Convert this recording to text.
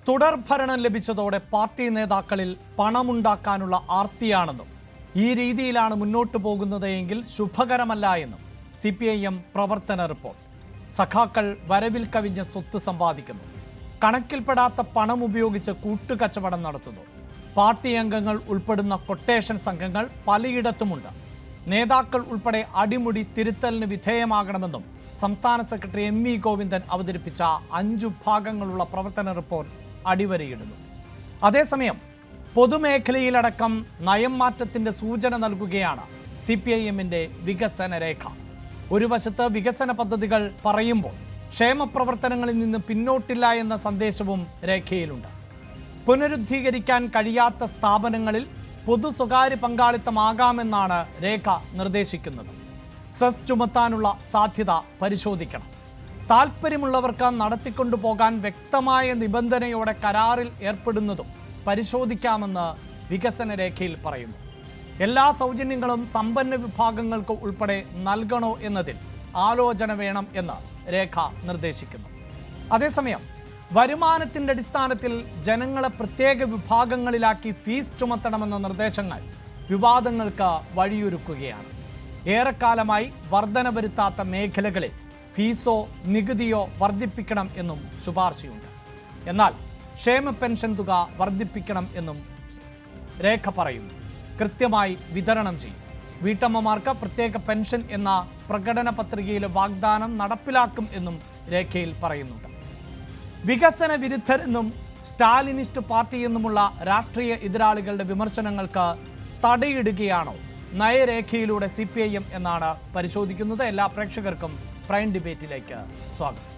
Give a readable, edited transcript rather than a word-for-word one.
തുടർഭരണം ലഭിച്ചതോടെ പാർട്ടി നേതാക്കളിൽ പണമുണ്ടാക്കാനുള്ള ആർത്തിയാണെന്നും ഈ രീതിയിലാണ് മുന്നോട്ടു പോകുന്നത് എങ്കിൽ ശുഭകരമല്ല എന്നും CPIM പ്രവർത്തന റിപ്പോർട്ട്. സഖാക്കൾ വരവിൽ കവിഞ്ഞ സ്വത്ത് സമ്പാദിക്കുന്നു, കണക്കിൽപ്പെടാത്ത പണം ഉപയോഗിച്ച് കൂട്ടുകച്ചവടം നടത്തുന്നു. പാർട്ടി അംഗങ്ങൾ ഉൾപ്പെടുന്ന കൊട്ടേഷൻ സംഘങ്ങൾ പലയിടത്തുമുണ്ട്. നേതാക്കൾ ഉൾപ്പെടെ അടിമുടി തിരുത്തലിന് വിധേയമാകണമെന്നും സംസ്ഥാന സെക്രട്ടറി MV ഗോവിന്ദൻ അവതരിപ്പിച്ച 5 ഭാഗങ്ങളുള്ള പ്രവർത്തന റിപ്പോർട്ട് അടിവരയിടുന്നു. അതേസമയം പൊതുമേഖലയിലടക്കം നയം മാറ്റത്തിന്റെ സൂചന നൽകുകയാണ് CPIMന്റെ വികസന രേഖ. ഒരു വശത്ത് വികസന പദ്ധതികൾ പറയുമ്പോൾ ക്ഷേമപ്രവർത്തനങ്ങളിൽ നിന്ന് പിന്നോട്ടില്ല എന്ന സന്ദേശവും രേഖയിലുണ്ട്. പുനരുദ്ധീകരിക്കാൻ കഴിയാത്ത സ്ഥാപനങ്ങളിൽ പൊതു സ്വകാര്യ പങ്കാളിത്തമാകാമെന്നാണ് രേഖ നിർദ്ദേശിക്കുന്നത്. സെസ് ചുമത്താനുള്ള സാധ്യത പരിശോധിക്കണം. താൽപ്പര്യമുള്ളവർക്ക് നടത്തിക്കൊണ്ടുപോകാൻ വ്യക്തമായ നിബന്ധനയോടെ കരാറിൽ ഏർപ്പെടുന്നതും പരിശോധിക്കാമെന്ന് വികസന രേഖയിൽ പറയുന്നു. എല്ലാ സൗജന്യങ്ങളും സമ്പന്ന വിഭാഗങ്ങൾക്ക് ഉൾപ്പെടെ നൽകണോ എന്നതിൽ ആലോചന വേണം എന്ന് രേഖ നിർദ്ദേശിക്കുന്നു. അതേസമയം വരുമാനത്തിൻ്റെ അടിസ്ഥാനത്തിൽ ജനങ്ങളെ പ്രത്യേക വിഭാഗങ്ങളിലാക്കി ഫീസ് ചുമത്തണമെന്ന നിർദ്ദേശങ്ങൾ വിവാദങ്ങൾക്ക് വഴിയൊരുക്കുകയാണ്. ഏറെക്കാലമായി വർധന വരുത്താത്ത മേഖലകളിൽ ഫീസോ നികുതിയോ വർദ്ധിപ്പിക്കണം എന്നും ശുപാർശയുണ്ട്. എന്നാൽ ക്ഷേമ പെൻഷൻ തുക വർദ്ധിപ്പിക്കണം എന്നും രേഖ പറയുന്നു. കൃത്യമായി വിതരണം ചെയ്യും. വീട്ടമ്മമാർക്ക് പ്രത്യേക പെൻഷൻ എന്ന പ്രകടന പത്രികയിലെ വാഗ്ദാനം നടപ്പിലാക്കും എന്നും രേഖയിൽ പറയുന്നുണ്ട്. വികസന വിരുദ്ധരെന്നും സ്റ്റാലിനിസ്റ്റ് പാർട്ടി എന്നുമുള്ള രാഷ്ട്രീയ എതിരാളികളുടെ വിമർശനങ്ങൾക്ക് തടയിടുകയാണോ നയരേഖയിലൂടെ CPIM എന്നാണ് പരിശോധിക്കുന്നത്. എല്ലാ പ്രേക്ഷകർക്കും പ്രൈം ഡിബേറ്റിലേക്ക് സ്വാഗതം.